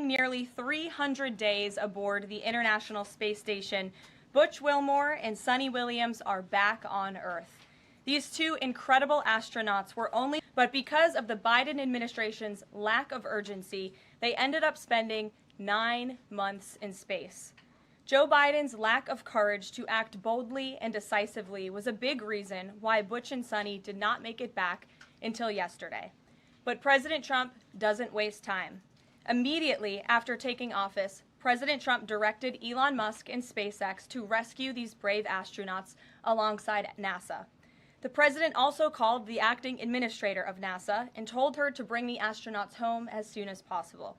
Following nearly 300 days aboard the International Space Station, Butch Wilmore and Suni Williams are back on Earth. These two incredible astronauts were only, but because of the Biden administration's lack of urgency, they ended up spending 9 months in space. Joe Biden's lack of courage to act boldly and decisively was a big reason why Butch and Suni did not make it back until yesterday. But President Trump doesn't waste time. Immediately after taking office, President Trump directed Elon Musk and SpaceX to rescue these brave astronauts alongside NASA. The president also called the acting administrator of NASA and told her to bring the astronauts home as soon as possible.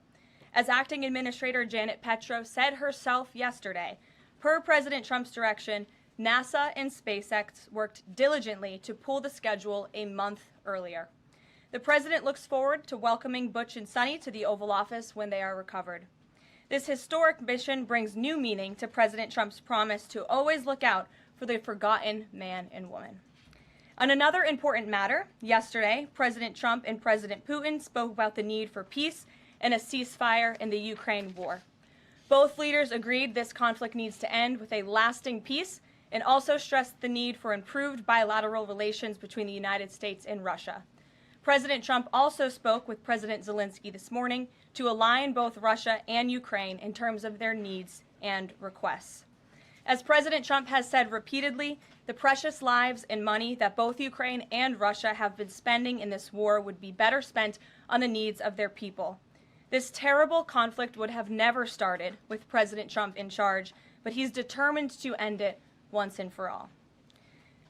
As acting administrator Janet Petro said herself yesterday, per President Trump's direction, NASA and SpaceX worked diligently to pull the schedule a month earlier. The president looks forward to welcoming Butch and Suni to the Oval Office when they are recovered. This historic mission brings new meaning to President Trump's promise to always look out for the forgotten man and woman. On another important matter, yesterday, President Trump and President Putin spoke about the need for peace and a ceasefire in the Ukraine war. Both leaders agreed this conflict needs to end with a lasting peace and also stressed the need for improved bilateral relations between the United States and Russia. President Trump also spoke with President Zelenskyy this morning to align both Russia and Ukraine in terms of their needs and requests. As President Trump has said repeatedly, the precious lives and money that both Ukraine and Russia have been spending in this war would be better spent on the needs of their people. This terrible conflict would have never started with President Trump in charge, but he's determined to end it once and for all.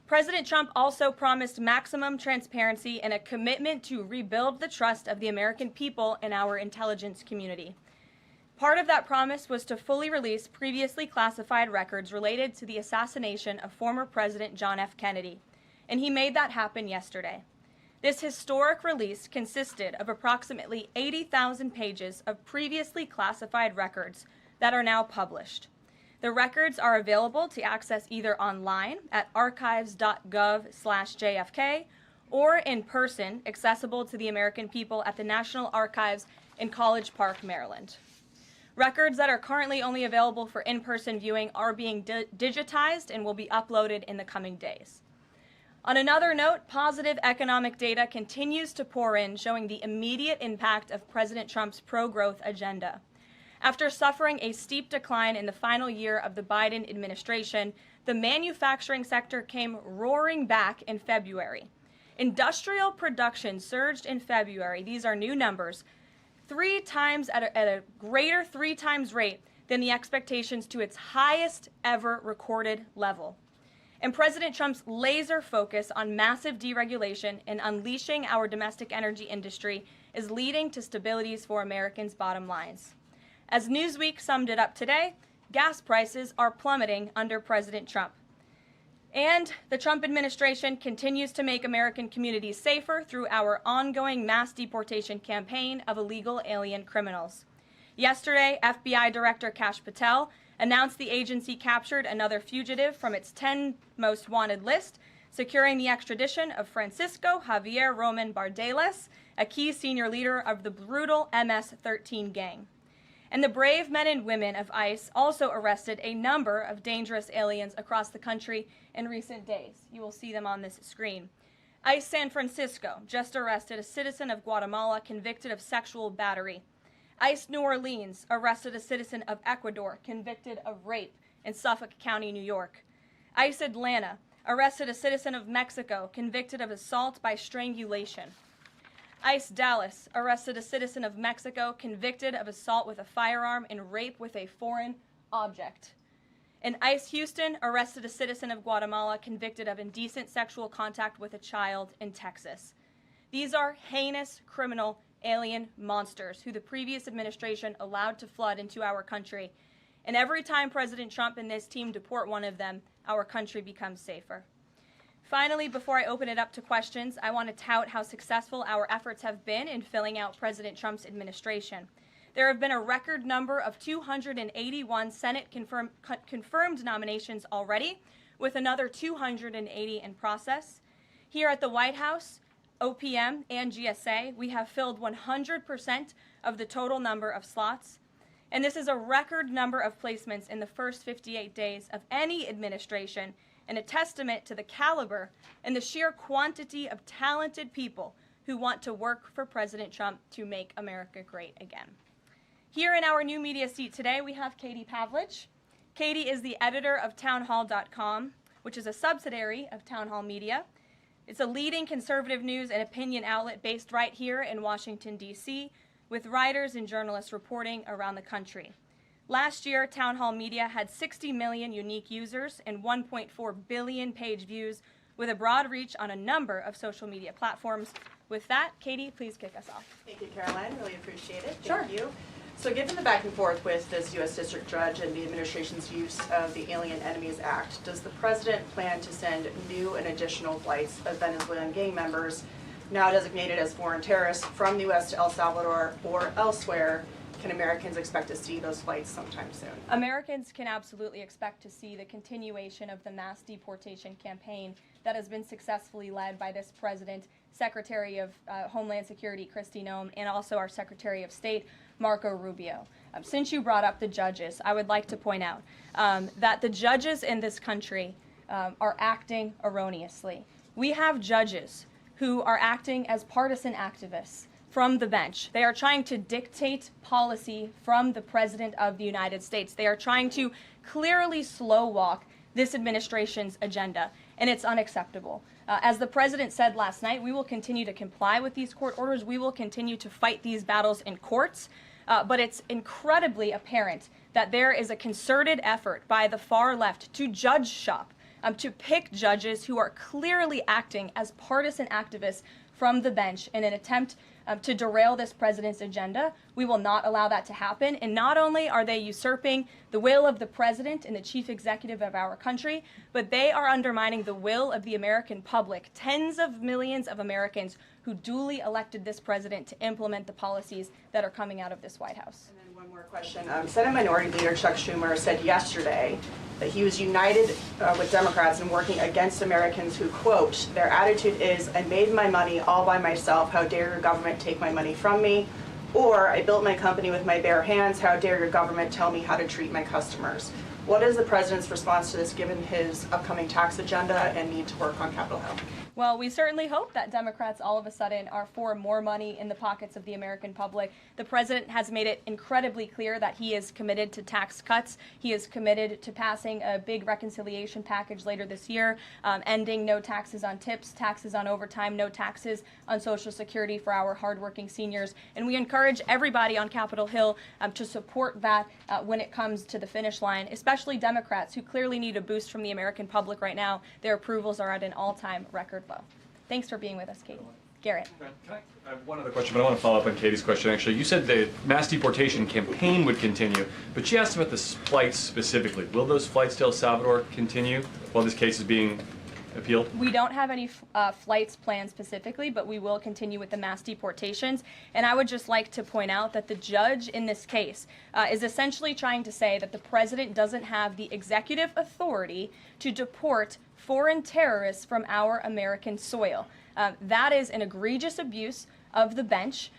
President Trump also promised maximum transparency and a commitment to rebuild the trust of the American people in our intelligence community. Part of that promise was to fully release previously classified records related to the assassination of former President John F. Kennedy, and he made that happen yesterday. This historic release consisted of approximately 80,000 pages of previously classified records that are now published. The records are available to access either online at archives.gov/JFK or in person, accessible to the American people at the National Archives in College Park, Maryland. Records that are currently only available for in-person viewing are being digitized and will be uploaded in the coming days. On another note, positive economic data continues to pour in, showing the immediate impact of President Trump's pro-growth agenda. After suffering a steep decline in the final year of the Biden administration, the manufacturing sector came roaring back in February. Industrial production surged in February, these are new numbers, at a greater 3 times rate than the expectations to its highest ever recorded level. And President Trump's laser focus on massive deregulation and unleashing our domestic energy industry is leading to stabilities for Americans' bottom lines. As Newsweek summed it up today, gas prices are plummeting under President Trump. And the Trump administration continues to make American communities safer through our ongoing mass deportation campaign of illegal alien criminals. Yesterday, FBI Director Kash Patel announced the agency captured another fugitive from its 10 most wanted list, securing the extradition of Francisco Javier Roman Bardeles, a key senior leader of the brutal MS-13 gang. And the brave men and women of ICE also arrested a number of dangerous aliens across the country in recent days. You will see them on this screen. ICE San Francisco just arrested a citizen of Guatemala convicted of sexual battery. ICE New Orleans arrested a citizen of Ecuador convicted of rape in Suffolk County, New York. ICE Atlanta arrested a citizen of Mexico convicted of assault by strangulation. ICE Dallas arrested a citizen of Mexico convicted of assault with a firearm and rape with a foreign object. And ICE Houston arrested a citizen of Guatemala convicted of indecent sexual contact with a child in Texas. These are heinous criminal alien monsters who the previous administration allowed to flood into our country. And every time President Trump and this team deport one of them, our country becomes safer. Finally, before I open it up to questions, I want to tout how successful our efforts have been in filling out President Trump's administration. There have been a record number of 281 Senate confirmed nominations already, with another 280 in process. Here at the White House, OPM and GSA, we have filled 100% of the total number of slots. And this is a record number of placements in the first 58 days of any administration, and a testament to the caliber and the sheer quantity of talented people who want to work for President Trump to make America great again. Here in our new media seat today, we have Katie Pavlich. Katie is the editor of townhall.com, which is a subsidiary of Town Hall Media. It's a leading conservative news and opinion outlet based right here in Washington, D.C., with writers and journalists reporting around the country. Last year, Town Hall Media had 60 million unique users and 1.4 billion page views, with a broad reach on a number of social media platforms. With that, Katie, please kick us off. Thank you, Karoline. Really appreciate it. Sure. Thank you. So given the back and forth with this U.S. District Judge and the administration's use of the Alien Enemies Act, does the President plan to send new and additional flights of Venezuelan gang members, now designated as foreign terrorists, from the U.S. to El Salvador or elsewhere? Can Americans expect to see those flights sometime soon? Americans can absolutely expect to see the continuation of the mass deportation campaign that has been successfully led by this president, Secretary of Homeland Security Kristi Noem, and also our Secretary of State, Marco Rubio. Since you brought up the judges, I would like to point out that the judges in this country are acting erroneously. We have judges who are acting as partisan activists from the bench. They are trying to dictate policy from the President of the United States. They are trying to clearly slow walk this administration's agenda, and it's unacceptable. As the President said last night, we will continue to comply with these court orders. We will continue to fight these battles in courts, but it's incredibly apparent that there is a concerted effort by the far left to judge shop, to pick judges who are clearly acting as partisan activists from the bench in an attempt to derail this president's agenda. We will not allow that to happen. And not only are they usurping the will of the president and the chief executive of our country, but they are undermining the will of the American public, tens of millions of Americans who duly elected this president to implement the policies that are coming out of this White House. And then one more question. Senate Minority Leader Chuck Schumer said yesterday that he was united with Democrats in working against Americans who, quote, their attitude is, I made my money all by myself, how dare your government take my money from me? Or, I built my company with my bare hands, how dare your government tell me how to treat my customers? What is the president's response to this, given his upcoming tax agenda and need to work on Capitol Hill? Well, we certainly hope that Democrats all of a sudden are for more money in the pockets of the American public. The president has made it incredibly clear that he is committed to tax cuts. He is committed to passing a big reconciliation package later this year, ending no taxes on tips, taxes on overtime, no taxes on Social Security for our hardworking seniors. And we encourage everybody on Capitol Hill to support that when it comes to the finish line, especially Democrats who clearly need a boost from the American public right now. Their approvals are at an all-time record low. Thanks for being with us, Katie. Garrett. I have one other question, but I want to follow up on Katie's question, actually. You said the mass deportation campaign would continue, but she asked about the flights specifically. Will those flights to El Salvador continue while this case is being appealed? We don't have any flights planned specifically, but we will continue with the mass deportations. And I would just like to point out that the judge in this case is essentially trying to say that the president doesn't have the executive authority to deport foreign terrorists from our American soil. That is an egregious abuse of the bench.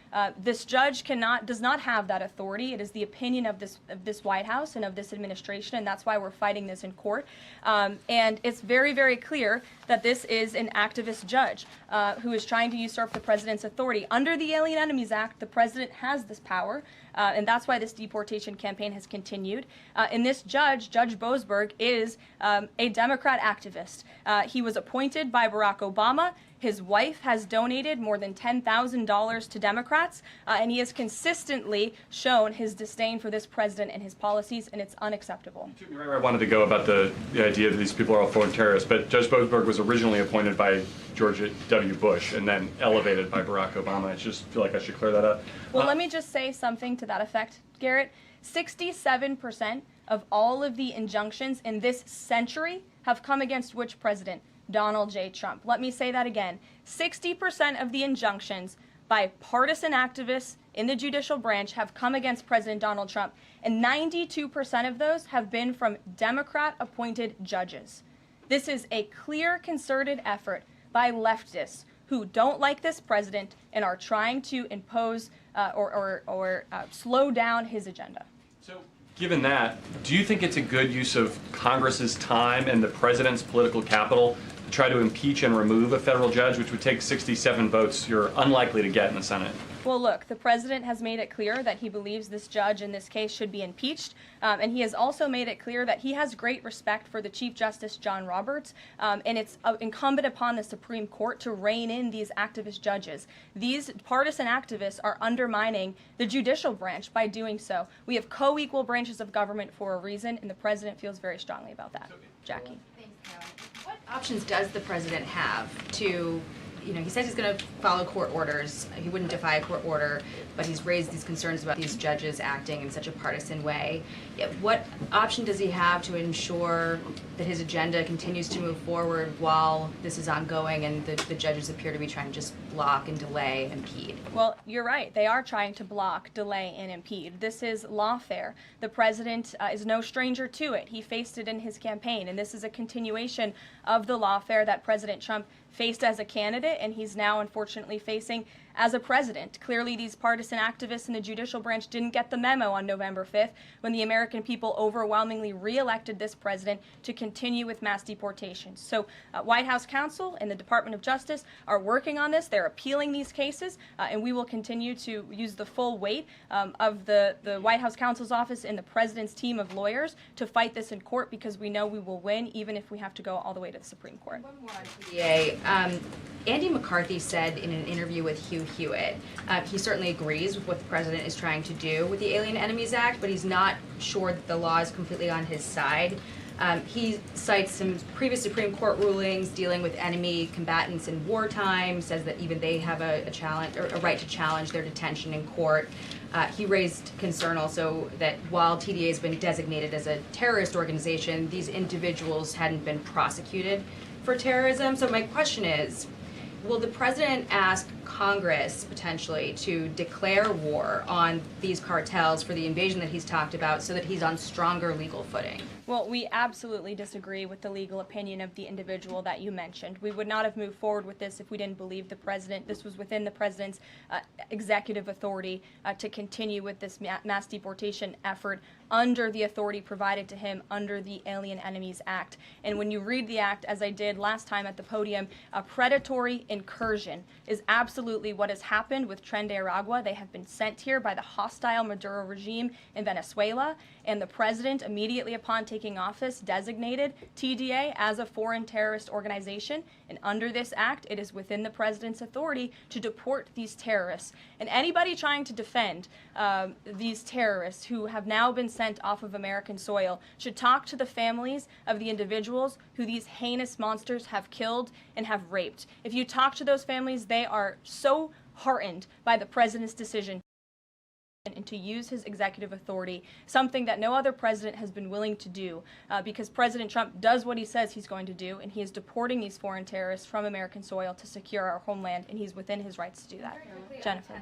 This judge does not have that authority. It is the opinion of this White House and of this administration, and that's why we're fighting this in court. And it's very, very clear that this is an activist judge who is trying to usurp the president's authority. Under the Alien Enemies Act, the president has this power, and that's why this deportation campaign has continued. And this judge, Judge Boasberg, is a Democrat activist. He was appointed by Barack Obama. His wife has donated more than $10,000 to Democrats, and he has consistently shown his disdain for this president and his policies, and it's unacceptable. You took me right where I wanted to go about the idea that these people are all foreign terrorists, but Judge Boasberg was originally appointed by George W. Bush and then elevated by Barack Obama. I just feel like I should clear that up. Well, let me just say something to that effect, Garrett. 67% of all of the injunctions in this century have come against which president? Donald J. Trump. Let me say that again. 60% of the injunctions by partisan activists in the judicial branch have come against President Donald Trump, and 92% of those have been from Democrat-appointed judges. This is a clear, concerted effort by leftists who don't like this president and are trying to impose or slow down his agenda. So, given that, do you think it's a good use of Congress's time and the president's political capital to try to impeach and remove a federal judge, which would take 67 votes you're unlikely to get in the Senate? Well, look, the president has made it clear that he believes this judge in this case should be impeached, and he has also made it clear that he has great respect for the Chief Justice John Roberts, and it's incumbent upon the Supreme Court to rein in these activist judges. These partisan activists are undermining the judicial branch by doing so. We have co-equal branches of government for a reason, and the president feels very strongly about that. Jackie. Thanks, Karoline. What options does the president have to, he says he's going to follow court orders. He wouldn't defy a court order, but he's raised these concerns about these judges acting in such a partisan way. Yet what option does he have to ensure that his agenda continues to move forward while this is ongoing and the judges appear to be trying to just block and delay and impede? Well, you're right. They are trying to block, delay, and impede. This is lawfare. The president is no stranger to it. He faced it in his campaign, and this is a continuation of the lawfare that President Trump faced as a candidate, and he's now unfortunately facing as a president. Clearly, these partisan activists in the judicial branch didn't get the memo on November 5th when the American people overwhelmingly re-elected this president to continue with mass deportations. So White House counsel and the Department of Justice are working on this. They're appealing these cases, and we will continue to use the full weight of the White House counsel's office and the president's team of lawyers to fight this in court, because we know we will win, even if we have to go all the way to the Supreme Court. One more on TDA. Andy McCarthy said in an interview with Hugh Hewitt, he certainly agrees with what the president is trying to do with the Alien Enemies Act, but he's not sure that the law is completely on his side. He cites some previous Supreme Court rulings dealing with enemy combatants in wartime, says that even they have a challenge or a right to challenge their detention in court. He raised concern also that while TDA has been designated as a terrorist organization, these individuals hadn't been prosecuted for terrorism. So my question is, will the president ask Congress potentially to declare war on these cartels for the invasion that he's talked about so that he's on stronger legal footing? Well, we absolutely disagree with the legal opinion of the individual that you mentioned. We would not have moved forward with this if we didn't believe the president. This was within the president's executive authority to continue with this mass deportation effort under the authority provided to him under the Alien Enemies Act. And when you read the act, as I did last time at the podium, a predatory incursion is absolutely what has happened with Tren de Aragua. They have been sent here by the hostile Maduro regime in Venezuela, and the president, immediately upon taking office, designated TDA as a foreign terrorist organization. And under this act, it is within the president's authority to deport these terrorists. And anybody trying to defend these terrorists who have now been sent off of American soil should talk to the families of the individuals who these heinous monsters have killed and have raped. If you talk to those families, they are so heartened by the president's decision and to use his executive authority, something that no other president has been willing to do, because President Trump does what he says he's going to do, and he is deporting these foreign terrorists from American soil to secure our homeland, and he's within his rights to do that. Jennifer.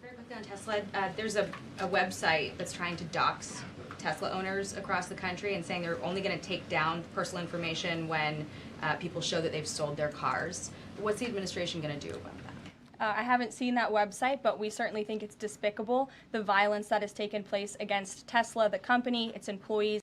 Very quickly on Tesla, there's a website that's trying to dox Tesla owners across the country and saying they're only going to take down personal information when people show that they've sold their cars. What's the administration going to do about that? I haven't seen that website, but we certainly think it's despicable, the violence that has taken place against Tesla, the company, its employees,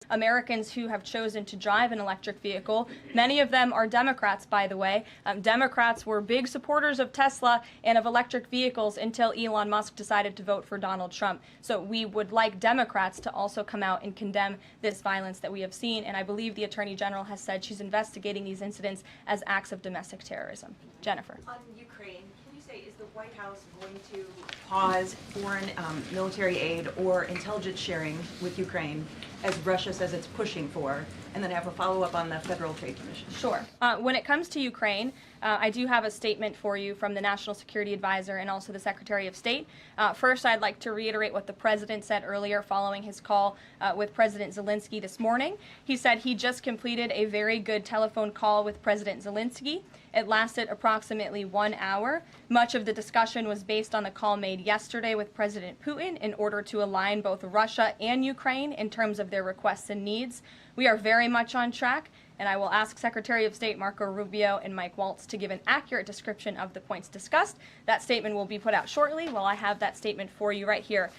Americans who have chosen to drive an electric vehicle. Many of them are Democrats, by the way. Democrats were big supporters of Tesla and of electric vehicles until Elon Musk decided to vote for Donald Trump. So we would like Democrats to also come out and condemn this violence that we have seen, and I believe the Attorney General has said she's investigating these incidents as acts of domestic terrorism. Jennifer. On Ukraine, can you say, is the White House going to pause foreign military aid or intelligence sharing with Ukraine, as Russia says it's pushing for, and then have a follow-up on the Federal Trade Commission? Sure. When it comes to Ukraine, I do have a statement for you from the National Security Advisor and also the Secretary of State. First, I'd like to reiterate what the President said earlier following his call with President Zelenskyy this morning. He said he just completed a very good telephone call with President Zelenskyy. It lasted approximately 1 hour. Much of the discussion was based on the call made yesterday with President Putin in order to align both Russia and Ukraine in terms of their requests and needs. We are very much on track, and I will ask Secretary of State Marco Rubio and Mike Waltz to give an accurate description of the points discussed. That statement will be put out shortly. Well, I have that statement for you right here.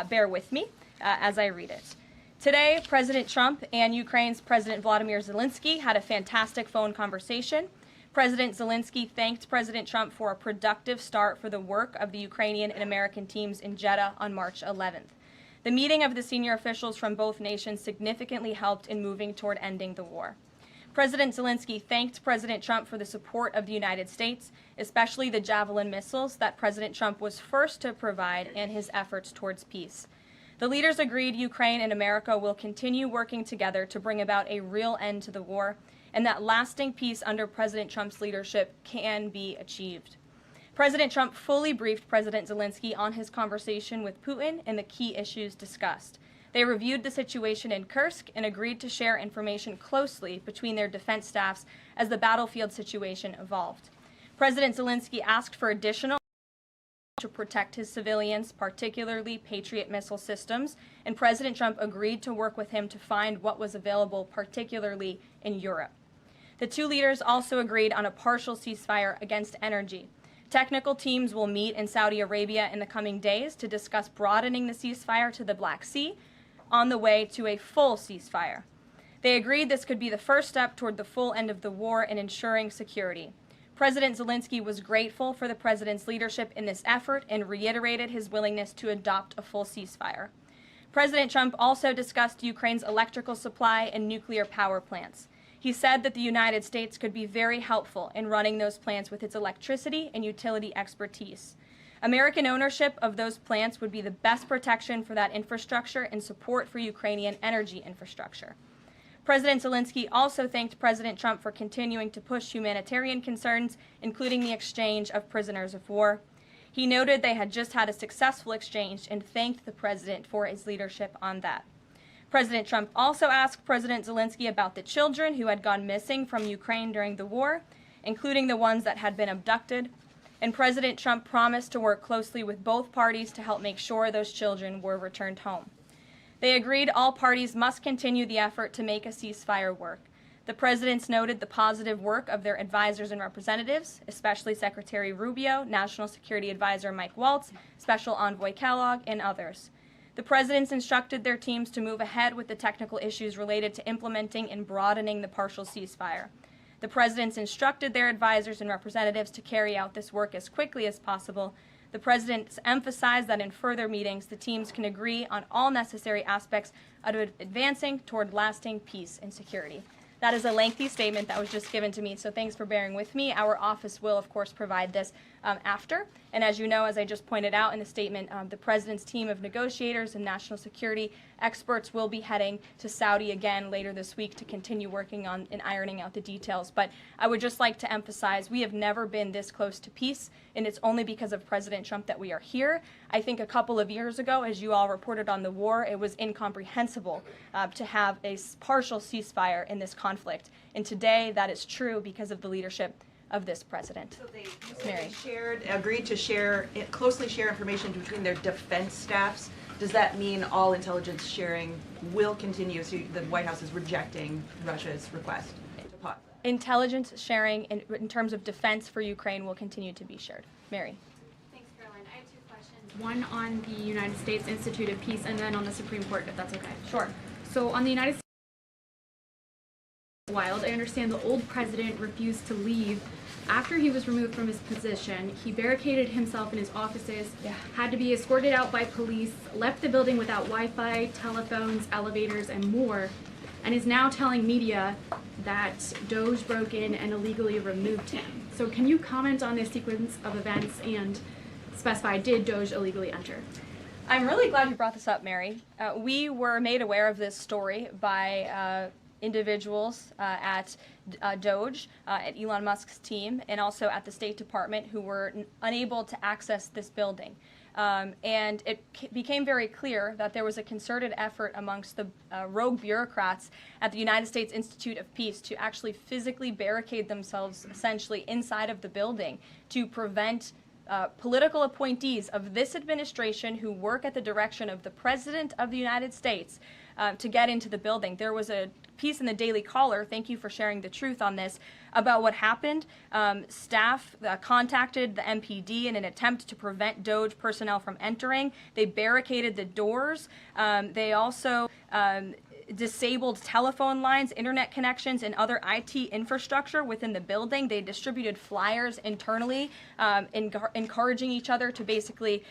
Bear with me. as I read it. Today, President Trump and Ukraine's President Vladimir Zelenskyy had a fantastic phone conversation. President Zelenskyy thanked President Trump for a productive start for the work of the Ukrainian and American teams in Jeddah on March 11th. The meeting of the senior officials from both nations significantly helped in moving toward ending the war. President Zelenskyy thanked President Trump for the support of the United States, especially the Javelin missiles that President Trump was first to provide and his efforts towards peace. The leaders agreed Ukraine and America will continue working together to bring about a real end to the war, and that lasting peace under President Trump's leadership can be achieved. President Trump fully briefed President Zelenskyy on his conversation with Putin and the key issues discussed. They reviewed the situation in Kursk and agreed to share information closely between their defense staffs as the battlefield situation evolved. President Zelenskyy asked for additional to protect his civilians, particularly Patriot missile systems, and President Trump agreed to work with him to find what was available, particularly in Europe. The two leaders also agreed on a partial ceasefire against energy. Technical teams will meet in Saudi Arabia in the coming days to discuss broadening the ceasefire to the Black Sea on the way to a full ceasefire. They agreed this could be the first step toward the full end of the war and ensuring security. President Zelenskyy was grateful for the president's leadership in this effort and reiterated his willingness to adopt a full ceasefire. President Trump also discussed Ukraine's electrical supply and nuclear power plants. He said that the United States could be very helpful in running those plants with its electricity and utility expertise. American ownership of those plants would be the best protection for that infrastructure and support for Ukrainian energy infrastructure. President Zelenskyy also thanked President Trump for continuing to push humanitarian concerns, including the exchange of prisoners of war. He noted they had just had a successful exchange and thanked the president for his leadership on that. President Trump also asked President Zelenskyy about the children who had gone missing from Ukraine during the war, including the ones that had been abducted. And President Trump promised to work closely with both parties to help make sure those children were returned home. They agreed all parties must continue the effort to make a ceasefire work. The presidents noted the positive work of their advisors and representatives, especially Secretary Rubio, National Security Advisor Mike Waltz, Special Envoy Kellogg, and others. The presidents instructed their teams to move ahead with the technical issues related to implementing and broadening the partial ceasefire. The presidents instructed their advisors and representatives to carry out this work as quickly as possible. The presidents emphasized that in further meetings, the teams can agree on all necessary aspects of advancing toward lasting peace and security. That is a lengthy statement that was just given to me, so thanks for bearing with me. Our office will, of course, provide this after. And as you know, as I just pointed out in the statement, the president's team of negotiators and national security experts will be heading to Saudi again later this week to continue working on and ironing out the details. But I would just like to emphasize we have never been this close to peace, and it's only because of President Trump that we are here. I think a couple of years ago, as you all reported on the war, it was incomprehensible to have a partial ceasefire in this conflict. And today, that is true because of the leadership of this president. So they agreed to closely share information between their defense staffs. Does that mean all intelligence sharing will continue? So the White House is rejecting Russia's request to pause that? Intelligence sharing in terms of defense for Ukraine will continue to be shared. Mary. Thanks, Karoline. I have two questions. One on the United States Institute of Peace and then on the Supreme Court, if that's okay. Sure. So on the United States Wild, I understand the old president refused to leave. After he was removed from his position, he barricaded himself in his offices, had to be escorted out by police, left the building without Wi-Fi, telephones, elevators, and more, and is now telling media that Doge broke in and illegally removed him. So can you comment on this sequence of events and specify, did Doge illegally enter? I'm really glad you brought this up, Mary. We were made aware of this story by individuals at Doge, at Elon Musk's team, and also at the State Department who were unable to access this building. And it became very clear that there was a concerted effort amongst the rogue bureaucrats at the United States Institute of Peace to actually physically barricade themselves essentially inside of the building to prevent political appointees of this administration who work at the direction of the President of the United States to get into the building. There was a piece in the Daily Caller, thank you for sharing the truth on this, about what happened. Staff contacted the MPD in an attempt to prevent DOJ personnel from entering. They barricaded the doors. They also disabled telephone lines, internet connections, and other IT infrastructure within the building. They distributed flyers internally, encouraging each other to basically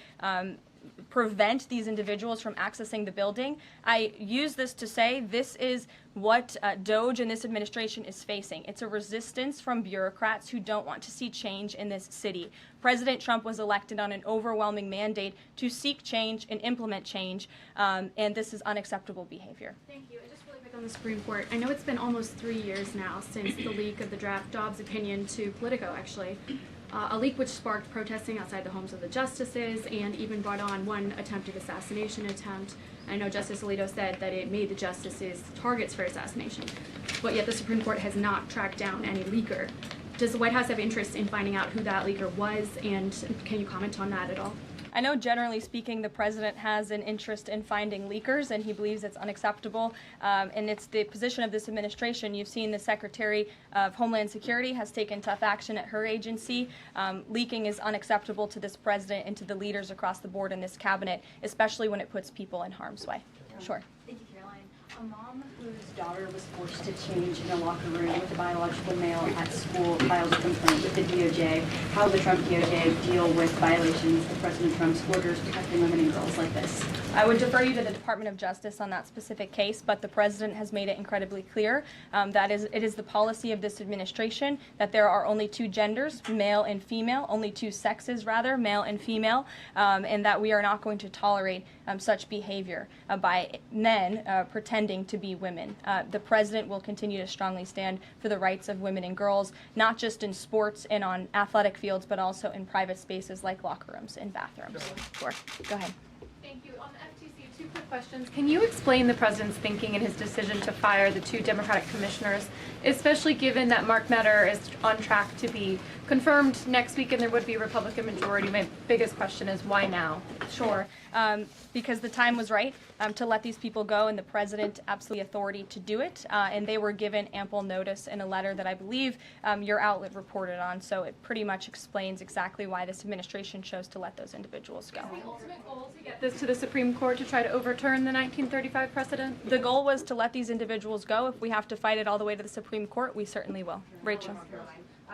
prevent these individuals from accessing the building. I use this to say this is what DOJ and this administration is facing. It's a resistance from bureaucrats who don't want to see change in this city. President Trump was elected on an overwhelming mandate to seek change and implement change, and this is unacceptable behavior. Thank you. And just really quick on the Supreme Court. I know it's been almost 3 years now since the leak of the draft Dobbs opinion to Politico, actually. A leak which sparked protesting outside the homes of the justices and even brought on one attempted assassination attempt. I know Justice Alito said that it made the justices targets for assassination, but yet the Supreme Court has not tracked down any leaker. Does the White House have interest in finding out who that leaker was, and can you comment on that at all? I know generally speaking the president has an interest in finding leakers and he believes it's unacceptable, and it's the position of this administration. You've seen the Secretary of Homeland Security has taken tough action at her agency. Leaking is unacceptable to this president and to the leaders across the board in this cabinet, especially when it puts people in harm's way. Sure. Thank you, Caroline. A mom whose daughter was forced to change in a locker room with a biological male at school filed a complaint with the DOJ. How will the Trump DOJ deal with violations of President Trump's orders protecting women and girls like this? I would defer you to the Department of Justice on that specific case, but the president has made it incredibly clear that it is the policy of this administration that there are only two genders, male and female, only two sexes rather, male and female, and that we are not going to tolerate such behavior by men pretending to be women. The president will continue to strongly stand for the rights of women and girls, not just in sports and on athletic fields, but also in private spaces like locker rooms and bathrooms. Sure. Go ahead. Thank you. On the FTC, two quick questions. Can you explain the president's thinking in his decision to fire the two Democratic commissioners, especially given that Mark Meadow is on track to be confirmed next week and there would be a Republican majority? My biggest question is why now? Sure. Because the time was right to let these people go, and the president absolutely authority to do it, and they were given ample notice in a letter that I believe your outlet reported on, so it pretty much explains exactly why this administration chose to let those individuals go. Is the ultimate goal to get this to the Supreme Court to try to overturn the 1935 precedent? The goal was to let these individuals go. If we have to fight it all the way to the Supreme Court, we certainly will. Rachel.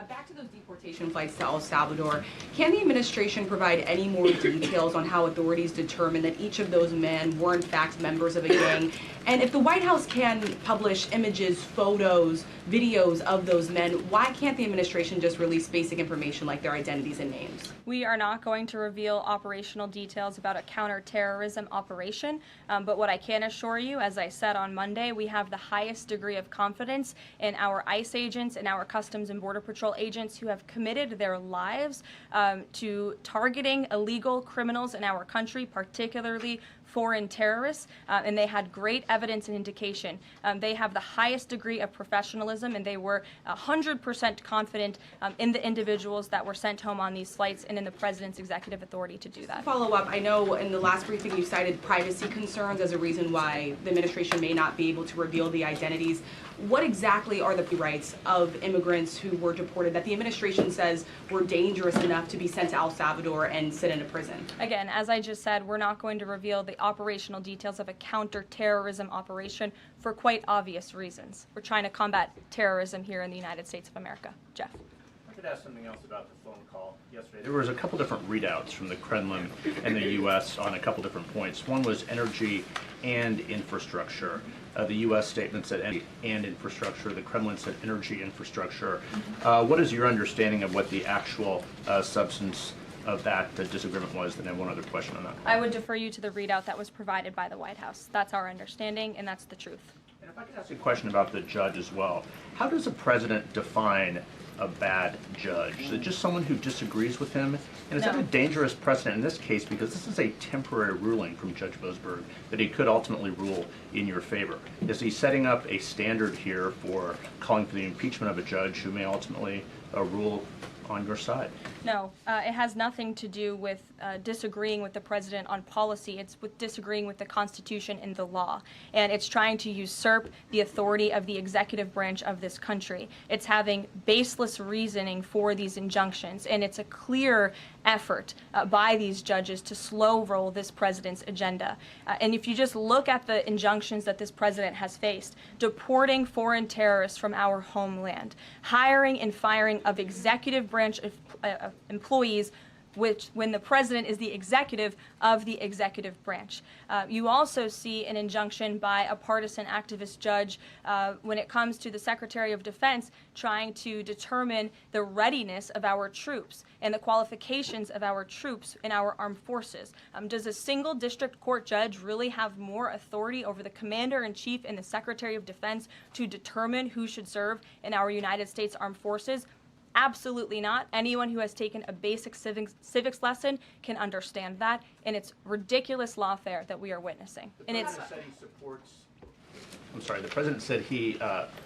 Back to those deportation flights to El Salvador, can the administration provide any more details on how authorities determined that each of those men were in fact members of a gang? And if the White House can publish images, photos, videos of those men, why can't the administration just release basic information like their identities and names? We are not going to reveal operational details about a counterterrorism operation, but what I can assure you, as I said on Monday, we have the highest degree of confidence in our ICE agents and our Customs and Border Patrol agents who have committed their lives to targeting illegal criminals in our country, particularly foreign terrorists, and they had great evidence and indication. They have the highest degree of professionalism, and they were 100% confident in the individuals that were sent home on these flights and in the president's executive authority to do that. Follow up, I know in the last briefing you cited privacy concerns as a reason why the administration may not be able to reveal the identities. What exactly are the rights of immigrants who were deported that the administration says were dangerous enough to be sent to El Salvador and sit in a prison? Again, as I just said, we're not going to reveal the operational details of a counterterrorism operation for quite obvious reasons. We're trying to combat terrorism here in the United States of America. Jeff. I could ask something else about the phone call yesterday. There was a couple different readouts from the Kremlin and the U.S. on a couple different points. One was energy and infrastructure. The U.S. statement said energy and infrastructure. The Kremlin said energy infrastructure. What is your understanding of what the actual substance of that disagreement was? And then one other question on that. I would defer you to the readout that was provided by the White House. That's our understanding, and that's the truth. And if I could ask a question about the judge as well. How does a president define a bad judge? Is it just someone who disagrees with him? And is that a dangerous precedent in this case, because this is a temporary ruling from Judge Boasberg that he could ultimately rule in your favor? Is he setting up a standard here for calling for the impeachment of a judge who may ultimately rule on your side? No, it has nothing to do with disagreeing with the president on policy. It's with disagreeing with the Constitution and the law. And it's trying to usurp the authority of the executive branch of this country. It's having baseless reasoning for these injunctions. And it's a clear effort by these judges to slow roll this president's agenda. And if you just look at the injunctions that this president has faced, deporting foreign terrorists from our homeland, hiring and firing of executive branch employees, which when the president is the executive of the executive branch. You also see an injunction by a partisan activist judge when it comes to the Secretary of Defense trying to determine the readiness of our troops and the qualifications of our troops in our armed forces. Does a single district court judge really have more authority over the Commander-in-Chief and the Secretary of Defense to determine who should serve in our United States Armed Forces? Absolutely not. Anyone who has taken a basic civics lesson can understand that, and it's ridiculous lawfare that we are witnessing. And it's. The president said he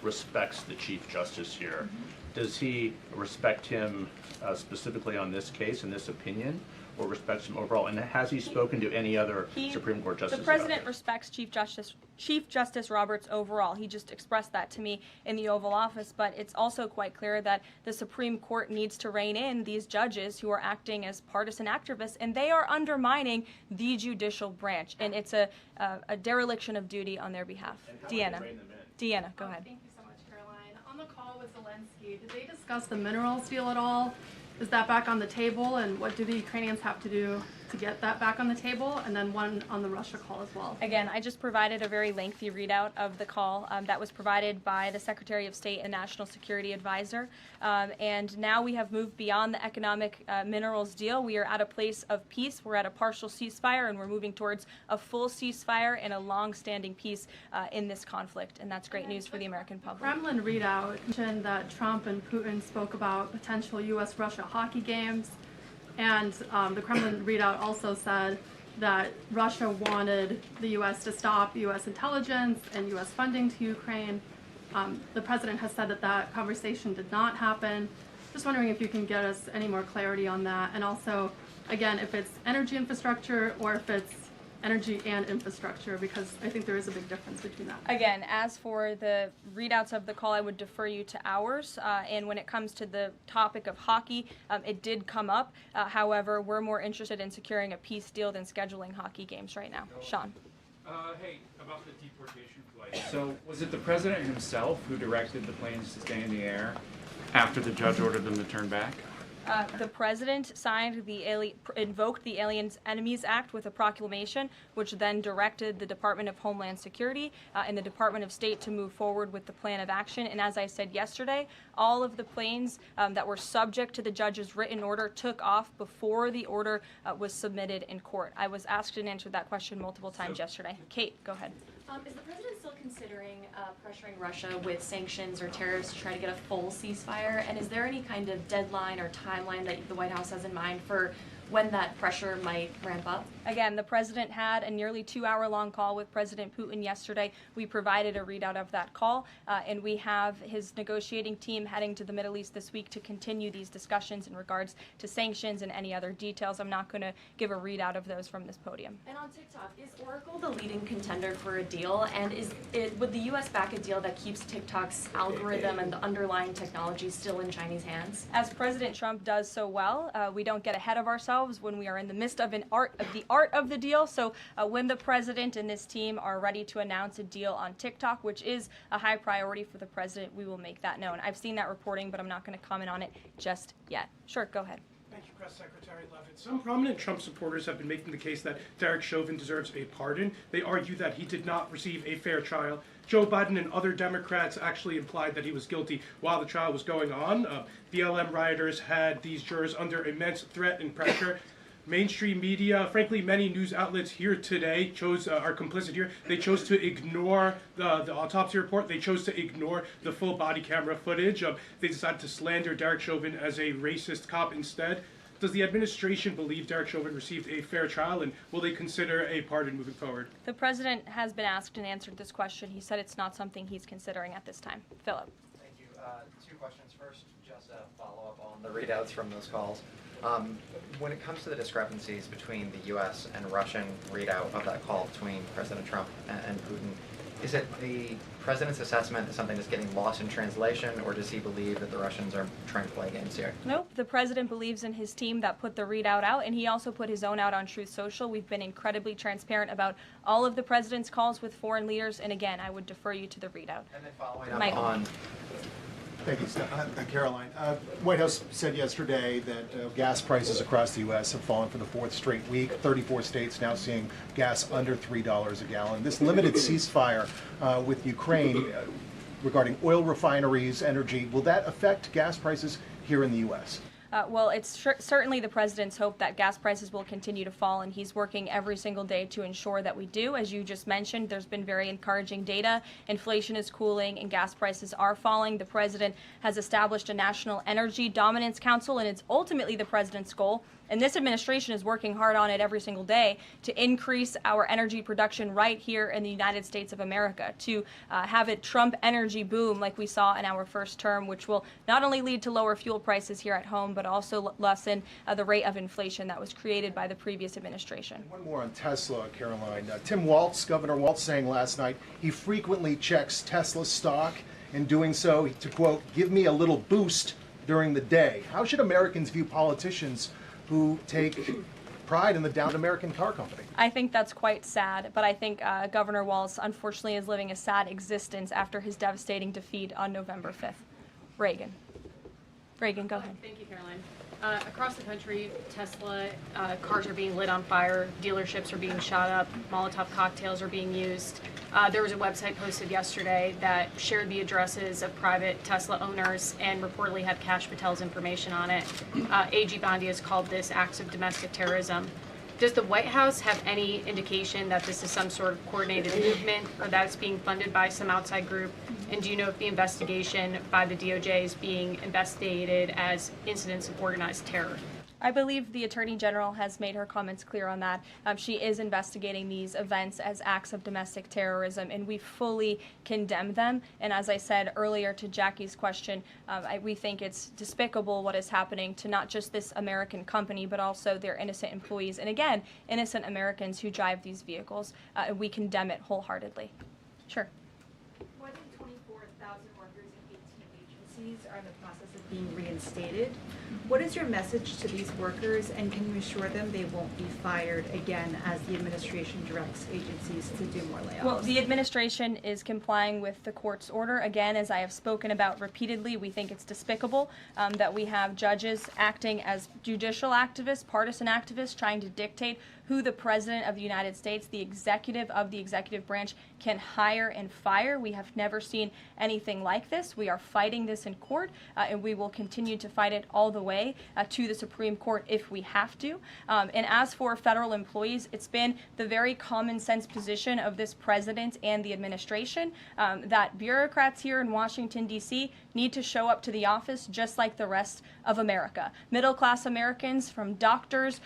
respects the Chief Justice here. Does he respect him specifically on this case and this opinion, or respects him overall? And has he spoken to any other Supreme Court justices? The president respects Chief Justice Roberts overall. He just expressed that to me in the Oval Office, but it's also quite clear that the Supreme Court needs to rein in these judges who are acting as partisan activists, and they are undermining the judicial branch, and it's a dereliction of duty on their behalf. Deanna, go ahead. Thank you so much, Karoline. On the call with Zelenskyy, did they discuss the minerals deal at all? Is that back on the table, and what do the Ukrainians have to do to get that back on the table? And then one on the Russia call as well. Again, I just provided a very lengthy readout of the call that was provided by the Secretary of State and National Security Advisor. And now we have moved beyond the economic minerals deal. We are at a place of peace. We're at a partial ceasefire, and we're moving towards a full ceasefire and a long-standing peace in this conflict. And that's great news for the American public. Kremlin readout mentioned that Trump and Putin spoke about potential U.S.-Russia hockey games. And the Kremlin readout also said that Russia wanted the U.S. to stop U.S. intelligence and U.S. funding to Ukraine. The president has said that that conversation did not happen. Just wondering if you can get us any more clarity on that. And also, again, if it's energy infrastructure or if it's energy and infrastructure, because I think there is a big difference between that. Again, as for the readouts of the call, I would defer you to ours. And when it comes to the topic of hockey, it did come up. However, we're more interested in securing a peace deal than scheduling hockey games right now. Sean. Hey, about the deportation flight. So was it the president himself who directed the planes to stay in the air after the judge ordered them to turn back? The president invoked the Aliens Enemies Act with a proclamation, which then directed the Department of Homeland Security and the Department of State to move forward with the plan of action. And as I said yesterday, all of the planes that were subject to the judge's written order took off before the order was submitted in court. I was asked and answered that question multiple times yesterday. Kate, go ahead. Is the president still considering pressuring Russia with sanctions or tariffs to try to get a full ceasefire? And is there any kind of deadline or timeline that the White House has in mind for when that pressure might ramp up? Again, the president had a nearly 2-hour-long call with President Putin yesterday. We provided a readout of that call, and we have his negotiating team heading to the Middle East this week to continue these discussions in regards to sanctions and any other details. I'm not going to give a readout of those from this podium. And on TikTok, is Oracle the leading contender for a deal? And would the U.S. back a deal that keeps TikTok's algorithm and the underlying technology still in Chinese hands? As President Trump does so well, we don't get ahead of ourselves when we are in the midst of the art of the deal. So when the president and this team are ready to announce a deal on TikTok, which is a high priority for the president, we will make that known. I've seen that reporting, but I'm not going to comment on it just yet. Sure, go ahead. Thank you, Press Secretary Leavitt. Some prominent Trump supporters have been making the case that Derek Chauvin deserves a pardon. They argue that he did not receive a fair trial. Joe Biden and other Democrats actually implied that he was guilty while the trial was going on. BLM rioters had these jurors under immense threat and pressure. Mainstream media, frankly, many news outlets here today are complicit here. They chose to ignore the autopsy report. They chose to ignore the full body camera footage. They decided to slander Derek Chauvin as a racist cop instead. Does the administration believe Derek Chauvin received a fair trial, and will they consider a pardon moving forward? The president has been asked and answered this question. He said it's not something he's considering at this time. Philip. Thank you. 2 questions. First, just a follow-up on the readouts from those calls. When it comes to the discrepancies between the U.S. and Russian readout of that call between President Trump and Putin, is it the president's assessment that something is getting lost in translation, or does he believe that the Russians are trying to play games here? Nope. The president believes in his team that put the readout out, and he also put his own out on Truth Social. We've been incredibly transparent about all of the president's calls with foreign leaders, and again, I would defer you to the readout. And then following up Michael. on... Thank you, Karoline. White House said yesterday that gas prices across the U.S. have fallen for the fourth straight week. 34 states now seeing gas under $3 a gallon. This limited ceasefire with Ukraine regarding oil refineries, energy, will that affect gas prices here in the U.S.? Well, it's certainly the president's hope that gas prices will continue to fall, and he's working every single day to ensure that we do. As you just mentioned, there's been very encouraging data. Inflation is cooling and gas prices are falling. The president has established a National Energy Dominance Council, and it's ultimately the president's goal, and this administration is working hard on it every single day, to increase our energy production right here in the United States of America, to have a Trump energy boom like we saw in our first term, which will not only lead to lower fuel prices here at home, but also lessen the rate of inflation that was created by the previous administration. One more on Tesla, Karoline. Tim Walz, Governor Walz, saying last night he frequently checks Tesla stock, in doing so to, quote, give me a little boost during the day. How should Americans view politicians who take pride in the down American car company? I think that's quite sad, but I think Governor Walz unfortunately is living a sad existence after his devastating defeat on November 5th. Reagan, go ahead. Thank you, Caroline. Across the country, Tesla cars are being lit on fire, dealerships are being shot up, Molotov cocktails are being used. There was a website posted yesterday that shared the addresses of private Tesla owners and reportedly had Kash Patel's information on it. AG Bondi has called this acts of domestic terrorism. Does the White House have any indication that this is some sort of coordinated movement, or that it's being funded by some outside group? And do you know if the investigation by the DOJ is being investigated as incidents of organized terror? I believe the Attorney General has made her comments clear on that. She is investigating these events as acts of domestic terrorism, and we fully condemn them. And as I said earlier to Jackie's question, we think it's despicable what is happening to not just this American company, but also their innocent employees, and again, innocent Americans who drive these vehicles. We condemn it wholeheartedly. Sure. More than 24,000 workers in 18 agencies are in the process of being reinstated. What is your message to these workers, and can you assure them they won't be fired again as the administration directs agencies to do more layoffs? Well, the administration is complying with the court's order. Again, as I have spoken about repeatedly, we think it's despicable that we have judges acting as judicial activists, partisan activists, trying to dictate who the President of the United States, the executive of the executive branch, can hire and fire. We have never seen anything like this. We are fighting this in court, and we will continue to fight it all the way to the Supreme Court if we have to. And as for federal employees, it's been the very common sense position of this president and the administration that bureaucrats here in Washington, D.C. need to show up to the office just like the rest of America. Middle-class Americans, from doctors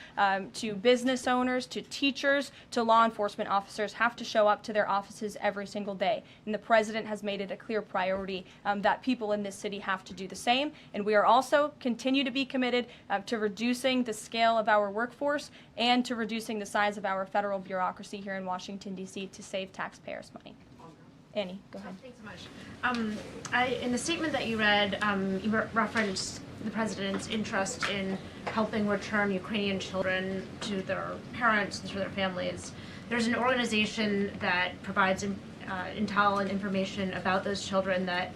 to business owners to teachers to law enforcement officers, have to show up to their offices every single day. And the president has made it a clear priority that people in this city have to do the same. And we are also continue to be committed to reducing the scale of our workforce and to reducing the size of our federal bureaucracy here in Washington, D.C. to save taxpayers' money. Annie, go ahead. Thanks so much. In the statement that you read, you referenced the president's interest in helping return Ukrainian children to their parents and to their families. There's an organization that provides intel and information about those children that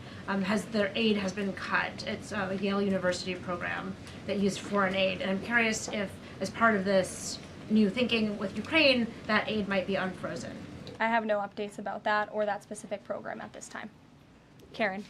their aid has been cut. It's a Yale University program that used foreign aid. And I'm curious if, as part of this new thinking with Ukraine, that aid might be unfrozen. I have no updates about that or that specific program at this time. Karen.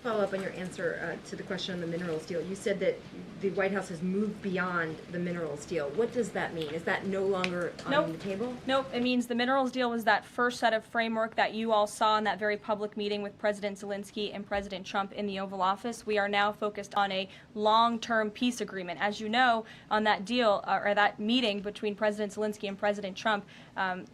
Follow up on your answer to the question on the minerals deal. You said that the White House has moved beyond the minerals deal. What does that mean? Is that no longer on the table? Nope. It means the minerals deal was that first set of framework that you all saw in that very public meeting with President Zelenskyy and President Trump in the Oval Office. We are now focused on a long-term peace agreement. As you know, on that deal, or that meeting between President Zelenskyy and President Trump,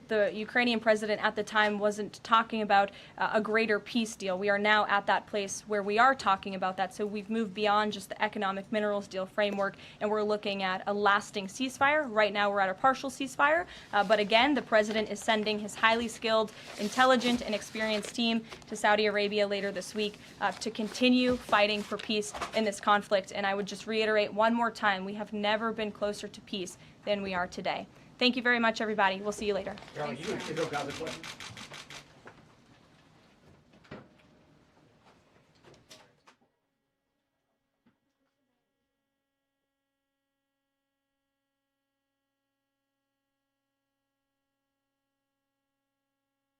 the Ukrainian president at the time wasn't talking about a greater peace deal. We are now at that place where we are talking about that. So we've moved beyond just the economic minerals deal framework, and we're looking at a lasting ceasefire. Right now we're at a partial ceasefire, but again, the president is sending his highly skilled, intelligent, and experienced team to Saudi Arabia later this week to continue fighting for peace in this conflict. And I would just reiterate one more time, we have never been closer to peace than we are today. Thank you very much, everybody. We'll see you later. Caroline, you and Kiddo got the question.